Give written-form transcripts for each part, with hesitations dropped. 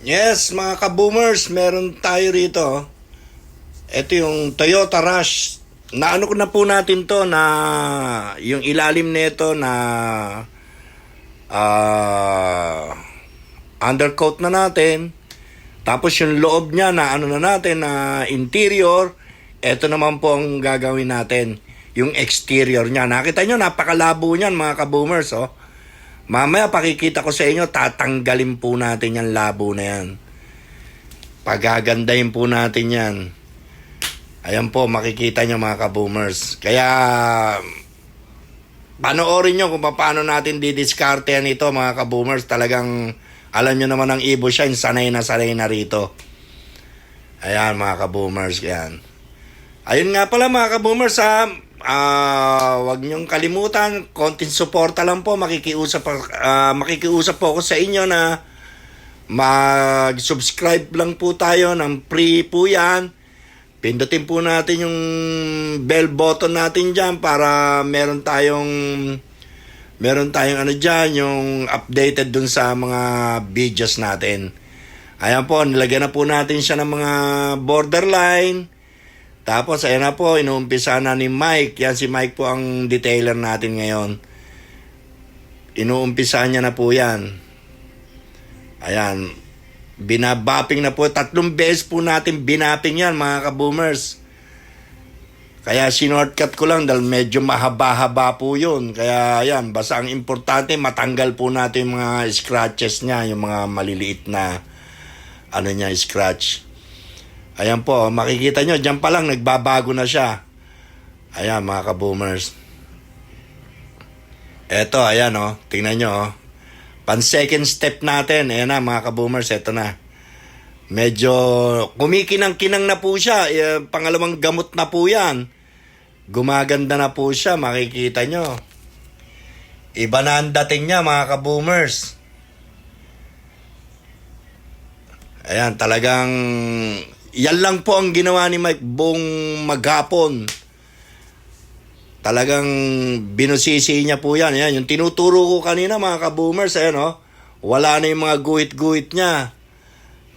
Yes, mga ka-boomers, meron tayo rito. Ito yung Toyota Rush. Naano ko na po natin to na yung ilalim nito na undercoat na natin. Tapos yung loob niya na ano na natin na interior. Ito naman po ang gagawin natin. Yung exterior niya. Nakita nyo, napakalabo niyan mga ka-boomers. Oh. Mamaya pakikita ko sa inyo, tatanggalin po natin yung labo na yan. Pagagandahin po natin yan. Ayan po, makikita nyo mga ka-boomers. Kaya, panoorin nyo kung paano natin didiskartehan ito mga ka-boomers. Talagang, alam nyo naman ang Evo Shine, sanay na rito. Ayan mga ka-boomers, yan. Ayun nga pala mga ka-boomers ha. Wag niyong kalimutan, konting suporta lang po, makikiusap po ako sa inyo na mag-subscribe lang po tayo, ng free po yan. Pindutin po natin yung bell button natin dyan para meron tayong ano dyan, yung updated dun sa mga videos natin. Ayan po, nilagyan na po natin siya ng mga borderline. Tapos, ayan na po, inuumpisa na ni Mike. Yan, si Mike po ang detailer natin ngayon. Inuumpisa niya na po yan. Ayan. Binabapping na po. 3 beses po natin binapping yan, mga ka-boomers. Kaya sinortcut ko lang dahil medyo mahaba-haba po yun. Kaya, ayan, basta ang importante, matanggal po natin yung mga scratches niya, yung mga maliliit na, scratch. Ayan po, makikita nyo, dyan pa lang, nagbabago na siya. Ayan, mga ka-boomers. Eto, ayan tingnan nyo Pan second step natin, ayan na mga ka-boomers, eto na. Medyo kumikinang-kinang na po siya. Pangalawang gamot na po yan. Gumaganda na po siya, makikita nyo. Iba na ang dating niya, mga ka-boomers. Ayan, talagang yan lang po ang ginawa ni Mike buong maghapon. Talagang binusisi niya po yan. Ayan, yung tinuturo ko kanina mga ka-boomers, ayan wala na yung mga guhit-guhit niya.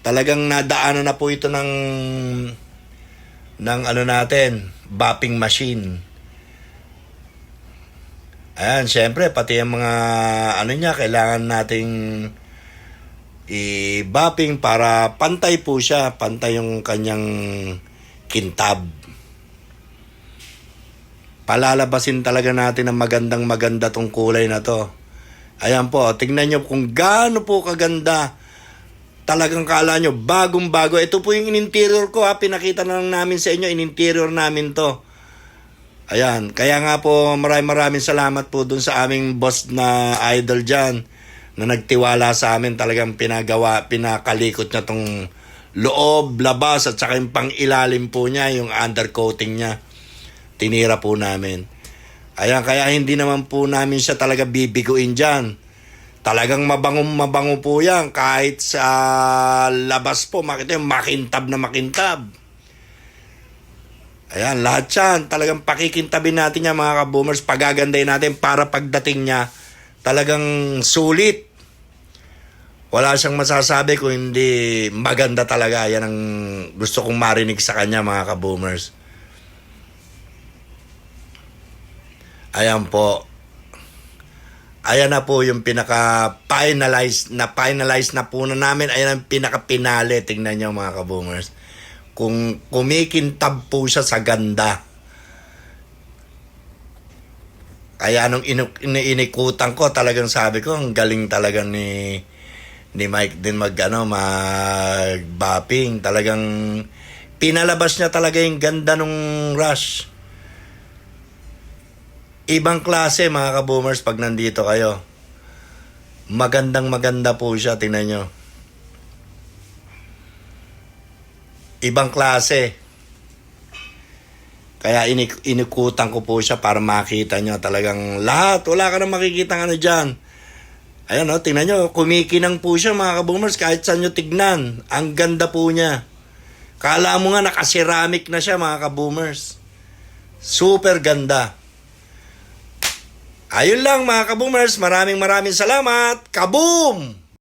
Talagang nadaanan na po ito ng bapping machine. Ayan, syempre, pati yung mga niya, kailangan nating i-bapping para pantay po siya, pantay yung kanyang kintab. Palalabasin talaga natin ang maganda tong kulay na to. Ayan po, tingnan nyo kung gaano po kaganda. Talagang kala nyo, bagong-bago. Ito po yung in-interior ko pinakita na lang namin sa inyo, in-interior namin to. Ayan, kaya nga po maraming salamat po dun sa aming boss na idol dyan na nagtiwala sa amin. Talagang pinakalikot niya tong loob, labas at saka yung pang-ilalim po niya, yung undercoating niya. Tinira po namin. Ayan, kaya hindi naman po namin siya talaga bibiguin dyan. Talagang mabango po yan. Kahit sa labas po, makita yung makintab na makintab. Ayan, lahat yan. Talagang pakikintabin natin yan mga ka-boomers. Pagagandahin natin para pagdating niya, talagang sulit. Wala siyang masasabi kung hindi maganda talaga. Yan ang gusto kong marinig sa kanya mga ka-boomers. Ayan po. Ayan na po yung pinaka-finalize na po na namin. Ayan ang pinaka-pinale. Tingnan nyo mga ka-boomers. Kung kumikintab po siya sa ganda. Kaya nung inikutan ko, talagang sabi ko, ang galing talaga ni Mike din mag-bapping. Talagang pinalabas niya talaga yung ganda nung Rush. Ibang klase mga ka-boomers pag nandito kayo. Maganda po siya, tingnan nyo. Ibang klase. Kaya inikutan ko po siya para makita nyo. Talagang lahat, wala ka na makikita dyan. Ayan tingnan nyo, kumikinang po siya mga ka-boomers kahit saan nyo tignan. Ang ganda po niya. Kala mo nga nakaceramic na siya mga ka-boomers. Super ganda. Ayun lang mga ka-boomers, maraming salamat. Kaboom!